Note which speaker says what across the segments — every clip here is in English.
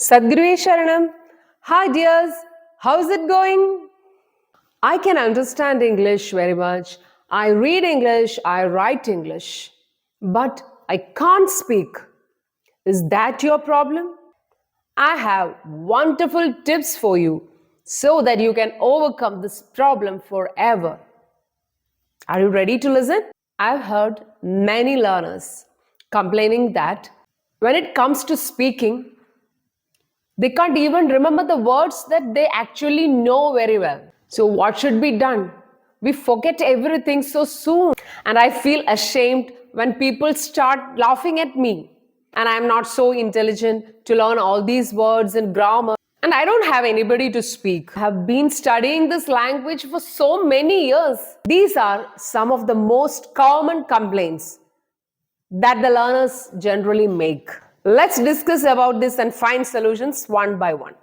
Speaker 1: Sadguru Sharanam. Hi dears, how's it going? I can understand English very much. I read English, I write English. But I can't speak. Is that your problem? I have wonderful tips for you so that you can overcome this problem forever. Are you ready to listen? I've heard many learners complaining that when it comes to speaking, they can't even remember the words that they actually know very well. So, what should be done? We forget everything so soon. And I feel ashamed when people start laughing at me. And I'm not so intelligent to learn all these words and grammar. And I don't have anybody to speak. I have been studying this language for so many years. These are some of the most common complaints that the learners generally make. Let's discuss about this and find solutions one by one.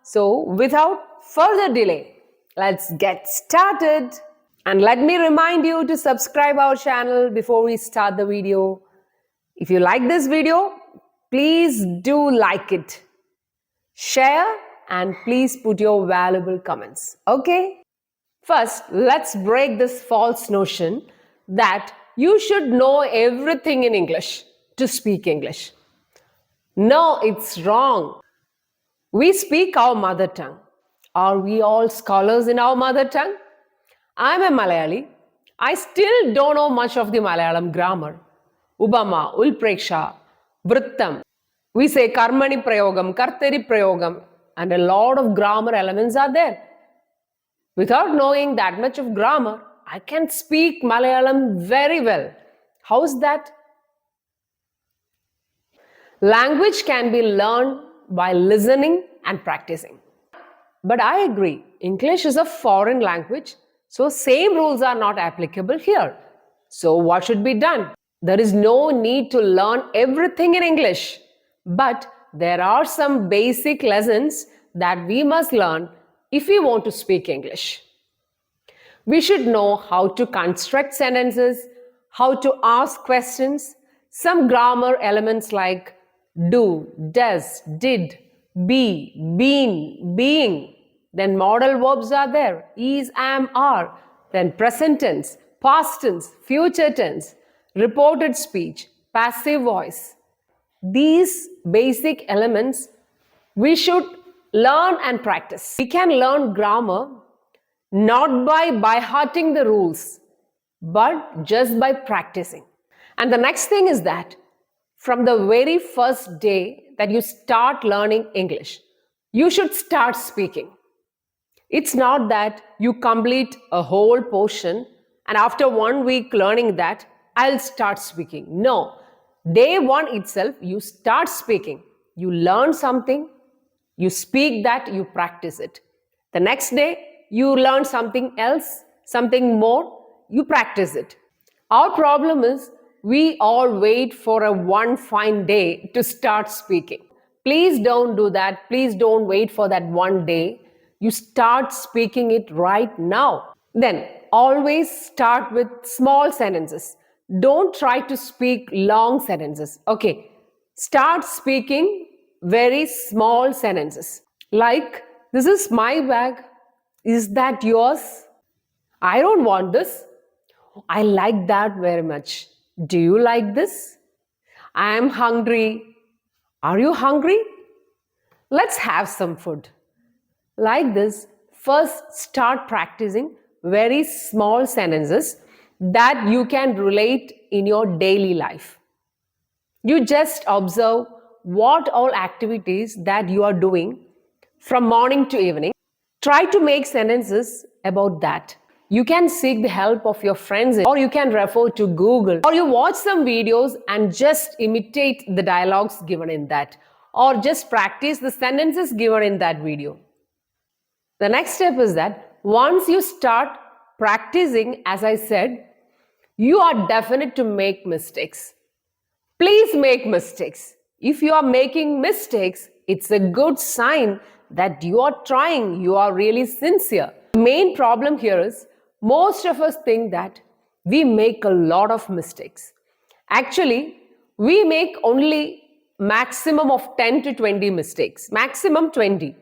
Speaker 1: So, without further delay, let's get started. And let me remind you to subscribe our channel before we start the video. If you like this video, please do like it. Share and please put your valuable comments. Okay? First, let's break this false notion that you should know everything in English to speak English. No, it's wrong. We speak our mother tongue. Are we all scholars in our mother tongue? I'm a Malayali. I still don't know much of the Malayalam grammar. Ubama, Ulpreksha, Vrittam. We say Karmani Prayogam, Kartari Prayogam, and a lot of grammar elements are there. Without knowing that much of grammar, I can speak Malayalam very well. How's that? Language can be learned by listening and practicing. But I agree, English is a foreign language, so same rules are not applicable here. So what should be done? There is no need to learn everything in English, but there are some basic lessons that we must learn if we want to speak English. We should know how to construct sentences, how to ask questions, some grammar elements like do, does, did, be, been, being. Then modal verbs are there, is, am, are. Then present tense, past tense, future tense, reported speech, passive voice. These basic elements we should learn and practice. We can learn grammar not by hearting the rules, but just by practicing. And the next thing is that from the very first day that you start learning English, you should start speaking. It's not that you complete a whole portion and after 1 week learning that, I'll start speaking. No, day one itself, you start speaking. You learn something, you speak that, you practice it. The next day, you learn something else, something more, you practice it. Our problem is we all wait for a one fine day to start speaking. Please don't do that. Please don't wait for that one day. You start speaking it right now. Then always start with small sentences. Don't try to speak long sentences. Okay, start speaking very small sentences. Like, this is my bag. Is that yours? I don't want this. I like that very much. Do you like this? I am hungry. Are you hungry? Let's have some food. Like this, first start practicing very small sentences that you can relate in your daily life. You just observe what all activities that you are doing from morning to evening. Try to make sentences about that. You can seek the help of your friends or you can refer to Google or you watch some videos and just imitate the dialogues given in that or just practice the sentences given in that video. The next step is that once you start practicing, as I said, you are definite to make mistakes. Please make mistakes. If you are making mistakes, it's a good sign that you are trying, you are really sincere. The main problem here is most of us think that we make a lot of mistakes. Actually, we make only maximum of 10 to 20 mistakes, maximum 20,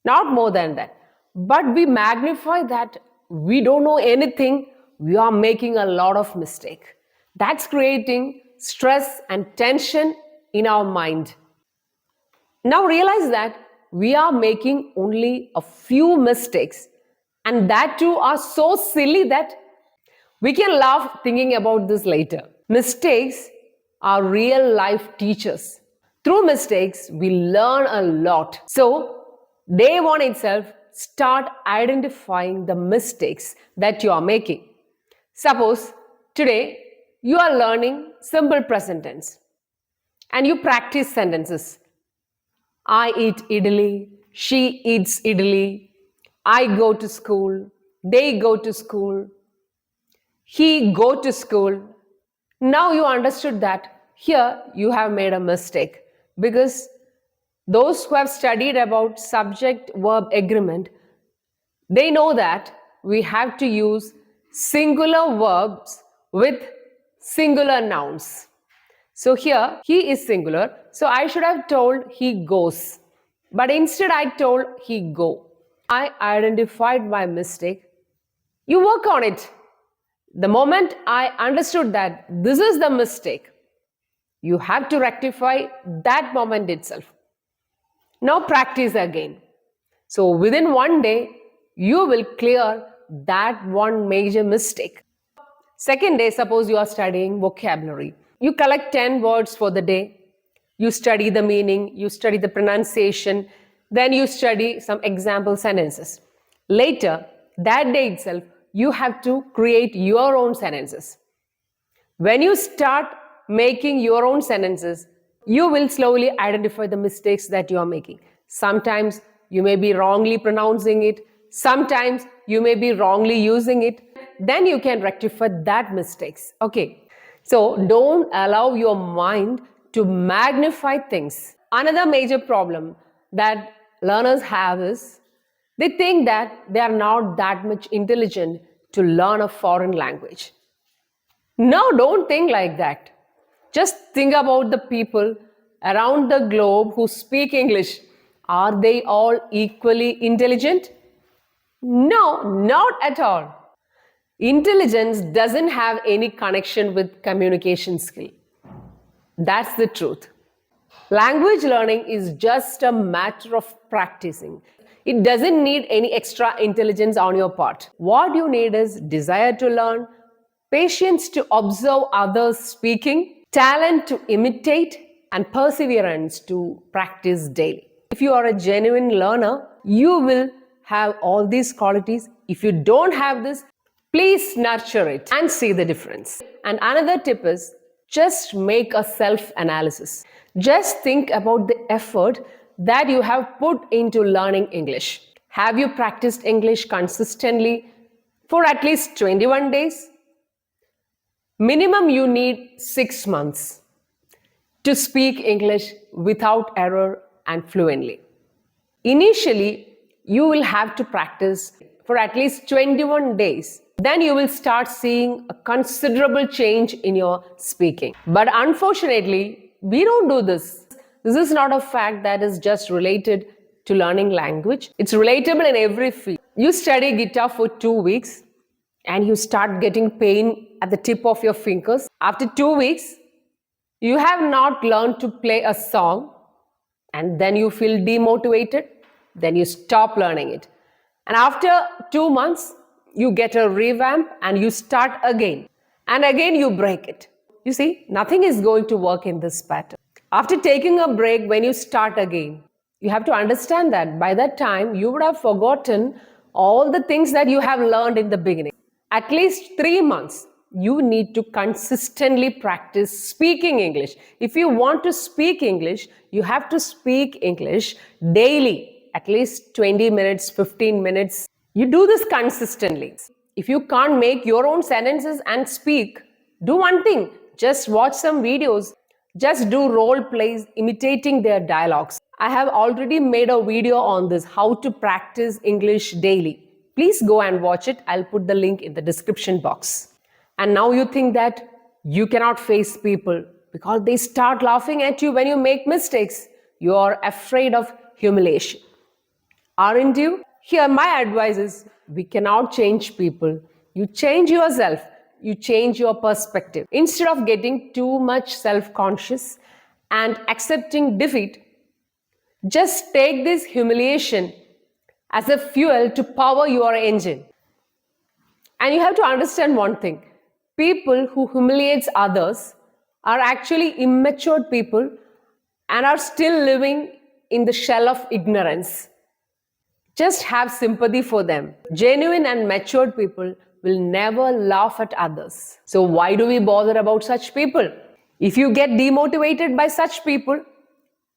Speaker 1: not more than that. But we magnify that we don't know anything, we are making a lot of mistake. That's creating stress and tension in our mind. Now realize that we are making only a few mistakes, and that too are so silly that we can laugh thinking about this later. Mistakes are real life teachers. Through mistakes, we learn a lot. So, day one itself, start identifying the mistakes that you are making. Suppose today you are learning simple present tense and you practice sentences. I eat idli, she eats idli, I go to school, they go to school, he go to school. Now you understood that here you have made a mistake, because those who have studied about subject verb agreement, they know that we have to use singular verbs with singular nouns. So here he is singular, so I should have told he goes, but instead I told he go. I identified my mistake. You work on it. The moment I understood that this is the mistake, you have to rectify that moment itself. Now practice again. So within one day, you will clear that one major mistake. Second day, suppose you are studying vocabulary. You collect 10 words for the day. You study the meaning, you study the pronunciation, then you study some example sentences. Later, that day itself, you have to create your own sentences. When you start making your own sentences, you will slowly identify the mistakes that you are making. Sometimes you may be wrongly pronouncing it, sometimes you may be wrongly using it. Then you can rectify that mistakes. Okay. So don't allow your mind to magnify things. Another major problem that learners have is they think that they are not that much intelligent to learn a foreign language. No, don't think like that. Just think about the people around the globe who speak English. Are they all equally intelligent? No, not at all. Intelligence doesn't have any connection with communication skill. That's the truth. Language learning is just a matter of practicing. It doesn't need any extra intelligence on your part. What you need is desire to learn, patience to observe others speaking, talent to imitate, and perseverance to practice daily. If you are a genuine learner, you will have all these qualities. If you don't have this, please nurture it and see the difference. And another tip is just make a self-analysis. Just think about the effort that you have put into learning English. Have you practiced English consistently for at least 21 days? Minimum you need 6 months to speak English without error and fluently. Initially, you will have to practice for at least 21 days. Then you will start seeing a considerable change in your speaking. But unfortunately, we don't do this. This is not a fact that is just related to learning language. It's relatable in every field. You study guitar for 2 weeks and you start getting pain at the tip of your fingers. After 2 weeks, you have not learned to play a song and then you feel demotivated. Then you stop learning it. And after 2 months, you get a revamp and you start again. And again you break it. You see, nothing is going to work in this pattern. After taking a break, when you start again, you have to understand that by that time, you would have forgotten all the things that you have learned in the beginning. At least 3 months, you need to consistently practice speaking English. If you want to speak English, you have to speak English daily, at least 20 minutes, 15 minutes. You do this consistently. If you can't make your own sentences and speak, do one thing. Just watch some videos. Just do role plays imitating their dialogues. I have already made a video on this, how to practice English daily. Please go and watch it. I'll put the link in the description box. And now you think that You cannot face people because they start laughing at you when you make mistakes. You are afraid of humiliation. Aren't you? Here, my advice is we cannot change people. You change yourself, you change your perspective. Instead of getting too much self conscious and accepting defeat, just take this humiliation as a fuel to power your engine. And you have to understand one thing, people who humiliate others are actually immature people and are still living in the shell of ignorance. Just have sympathy for them. Genuine and matured people will never laugh at others. So why do we bother about such people? If you get demotivated by such people,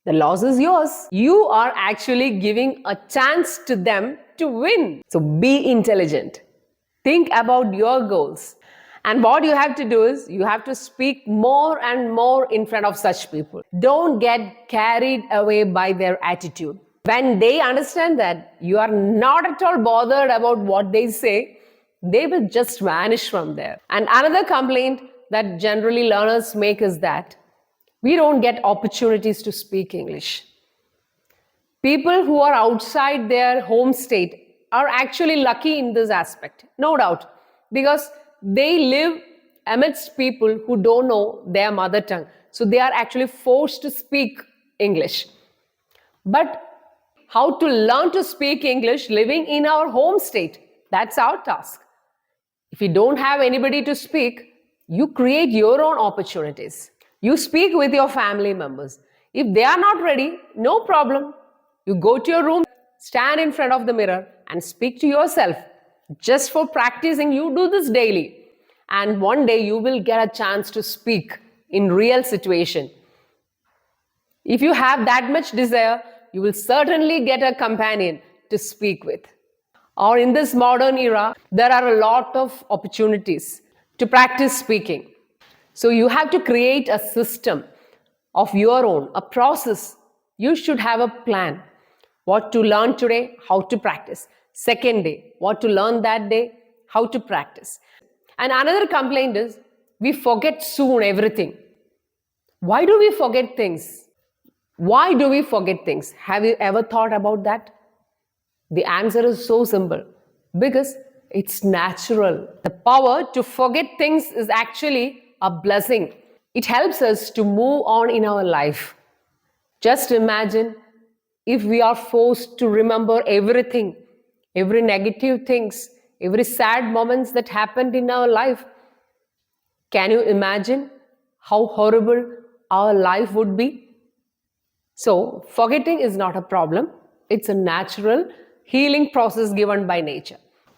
Speaker 1: the loss is yours. You are actually giving a chance to them to win. So be intelligent. Think about your goals. And what you have to do is you have to speak more and more in front of such people. Don't get carried away by their attitude. When they understand that you are not at all bothered about what they say, they will just vanish from there. And another complaint that generally learners make is that we don't get opportunities to speak English. People who are outside their home state are actually lucky in this aspect, no doubt, because they live amidst people who don't know their mother tongue. So they are actually forced to speak English. But how to learn to speak English living in our home state, that's our task. If you don't have anybody to speak, you create your own opportunities. You speak with your family members. If they are not ready, no problem. You go to your room, stand in front of the mirror and speak to yourself. Just for practicing, you do this daily. And one day you will get a chance to speak in real situation. If you have that much desire, you will certainly get a companion to speak with. Or in this modern era, there are a lot of opportunities to practice speaking. So you have to create a system of your own, a process. You should have a plan. What to learn today, how to practice. Second day, what to learn that day, how to practice. And another complaint is we forget soon everything. Why do we forget things? Why do we forget things? Have you ever thought about that? The answer is so simple. Because it's natural. The power to forget things is actually a blessing. It helps us to move on in our life. Just imagine if we are forced to remember everything, every negative things, every sad moments that happened in our life. Can you imagine how horrible our life would be? So, forgetting is not a problem. It's a natural healing process given by nature.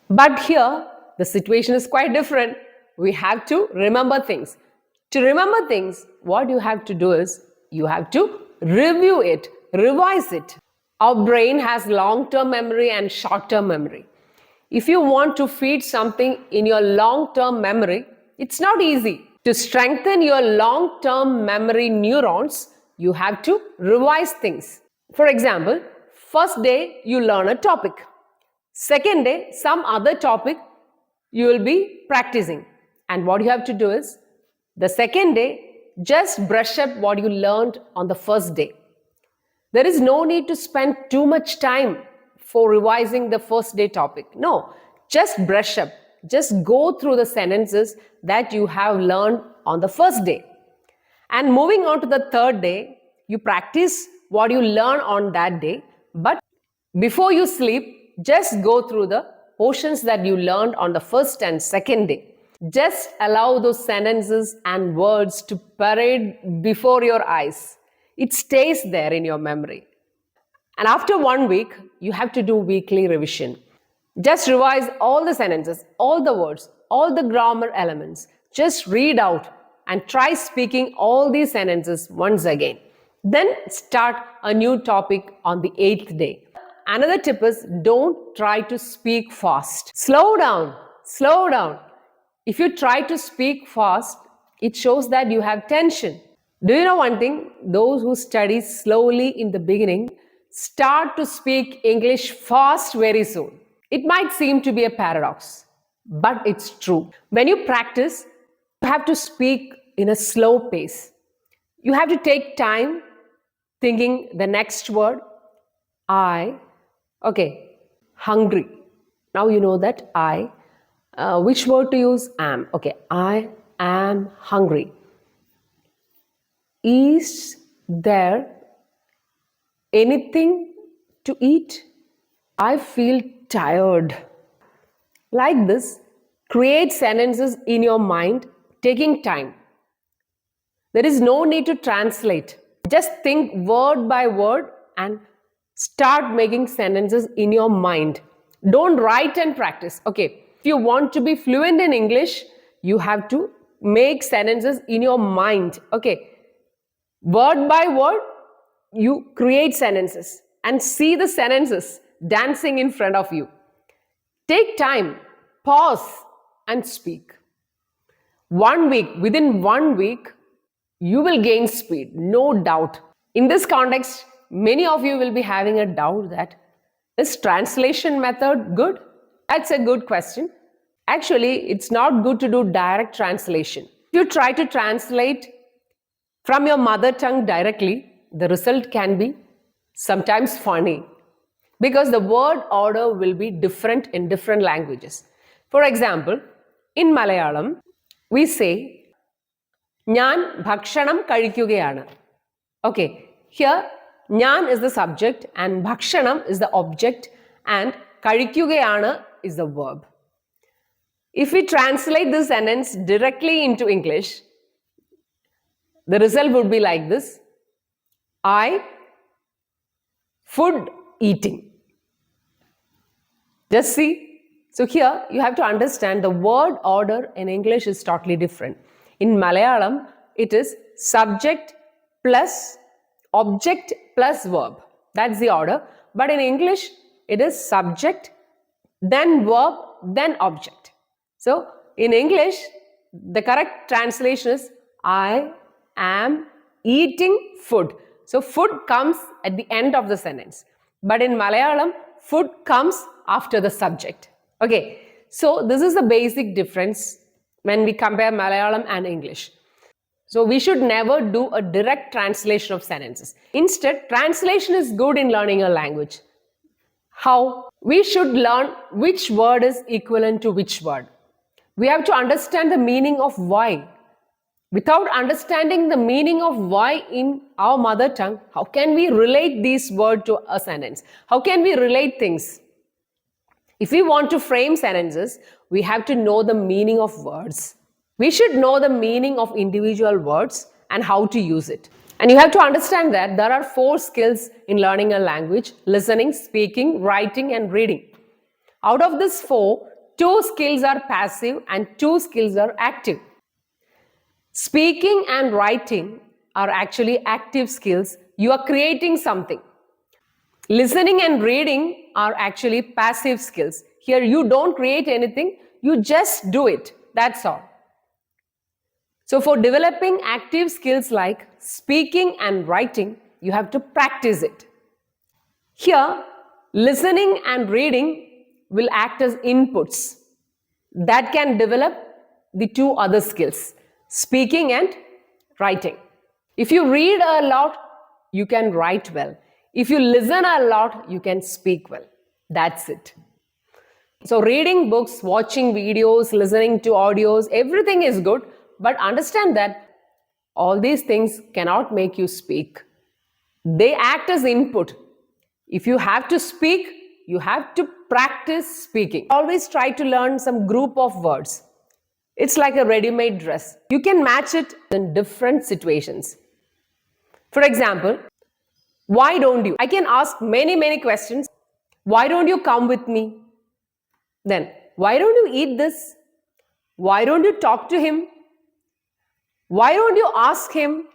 Speaker 1: But here, the situation is quite different. We have to remember things. To remember things, what you have to do is, you have to review it, revise it. Our brain has long-term memory and short-term memory. If you want to feed something in your long-term memory, it's not easy. To strengthen your long-term memory neurons, you have to revise things. For example, first day you learn a topic. Second day, some other topic you will be practicing. And what you have to do is, the second day, just brush up what you learned on the first day. There is no need to spend too much time for revising the first day topic. No, just brush up. Just go through the sentences that you have learned on the first day. And moving on to the third day, you practice what you learn on that day. But before you sleep, just go through the portions that you learned on the first and second day. Just allow those sentences and words to parade before your eyes. It stays there in your memory. And after 1 week, you have to do weekly revision. Just revise all the sentences, all the words, all the grammar elements. Just read out and try speaking all these sentences once again. Then start a new topic on the 8th day. Another tip is don't try to speak fast. Slow down, slow down. If you try to speak fast, it shows that you have tension. Do you know one thing? Those who study slowly in the beginning start to speak English fast very soon. It might seem to be a paradox, but it's true. When you practice, You have to speak in a slow pace. You have to take time thinking the next word. Okay, hungry. Now you know that I. Which word to use? Am. Okay, I am hungry. Is there anything to eat? I feel tired. Like this, create sentences in your mind, taking time. There is no need to translate. Just think word by word and start making sentences in your mind. Don't write and practice. Okay, if you want to be fluent in English, you have to make sentences in your mind. Okay, word by word, you create sentences and see the sentences dancing in front of you. Take time, pause, and speak. 1 week, within 1 week, you will gain speed, no doubt. In this context, many of you will be having a doubt that is translation method good? That's a good question. Actually, it's not good to do direct translation. If you try to translate from your mother tongue directly, the result can be sometimes funny because the word order will be different in different languages. For example, in Malayalam, we say, Nyan bhakshanam kazhikkukayanu. Okay, here Nyan is the subject and bhakshanam is the object and kazhikkukayanu is the verb. If we translate this sentence directly into English, the result would be like this. I food eating. Just see. So here you have to understand the word order in English is totally different. In Malayalam, it is subject plus object plus verb. That's the order. But in English, it is subject, then verb, then object. So in English, the correct translation is I am eating food. So food comes at the end of the sentence. But in Malayalam, food comes after the subject. Okay, so this is the basic difference when we compare Malayalam and English. So we should never do a direct translation of sentences. Instead, translation is good in learning a language. How? We should learn which word is equivalent to which word. We have to understand the meaning of why. Without understanding the meaning of why in our mother tongue, how can we relate these words to a sentence? How can we relate things? If we want to frame sentences, we have to know the meaning of words. We should know the meaning of individual words and how to use it. And you have to understand that there are 4 skills in learning a language: listening, speaking, writing, and reading. Out of these 4, 2 skills are passive and 2 skills are active. Speaking and writing are actually active skills. You are creating something. Listening and reading are actually passive skills. Here you don't create anything, you just do it. That's all. So for developing active skills like speaking and writing, you have to practice it. Here, listening and reading will act as inputs that can develop the 2 other skills, speaking and writing. If you read a lot, you can write well. If you listen a lot, you can speak well. That's it. So reading books, watching videos, listening to audios, everything is good. But understand that all these things cannot make you speak. They act as input. If you have to speak, you have to practice speaking. Always try to learn some group of words. It's like a ready-made dress. You can match it in different situations. For example, why don't you? I can ask many questions. Why don't you come with me? Then, why don't you eat this? Why don't you talk to him? Why don't you ask him?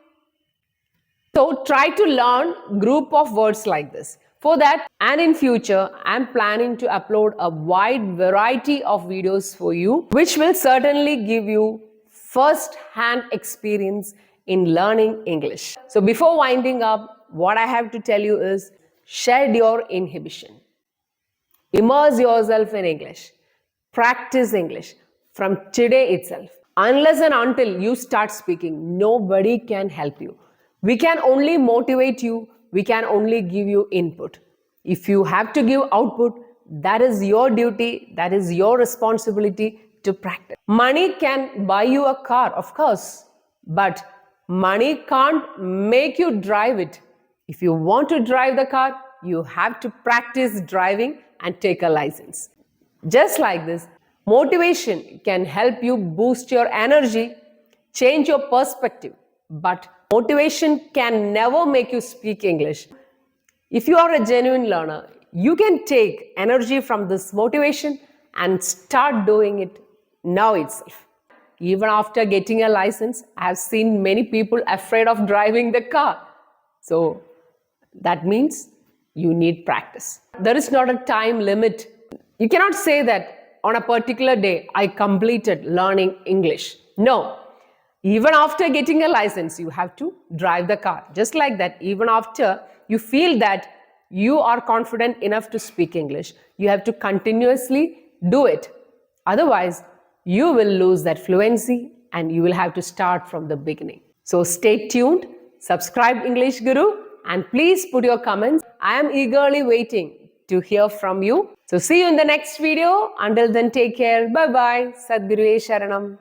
Speaker 1: So try to learn group of words like this. For that, and in future, I'm planning to upload a wide variety of videos for you, which will certainly give you first-hand experience in learning English. So before winding up, what I have to tell you is shed your inhibition. Immerse yourself in English. Practice English from today itself. Unless and until you start speaking, nobody can help you. We can only motivate you, we can only give you input. If you have to give output, that is your duty, that is your responsibility to practice. Money can buy you a car, of course, but money can't make you drive it. If you want to drive the car, you have to practice driving and take a license. Just like this, motivation can help you boost your energy, change your perspective, but motivation can never make you speak English. If you are a genuine learner, you can take energy from this motivation and start doing it now itself. Even after getting a license, I have seen many people afraid of driving the car. So that means you need practice. There is not a time limit. You cannot say that on a particular day, I completed learning English. No. Even after getting a license, you have to drive the car. Just like that, even after you feel that you are confident enough to speak English, you have to continuously do it. Otherwise, you will lose that fluency and you will have to start from the beginning. So stay tuned, subscribe English Guru, and please put your comments. I am eagerly waiting to hear from you. So see you in the next video. Until then, take care. Bye-bye. Sadhguru Sharanam.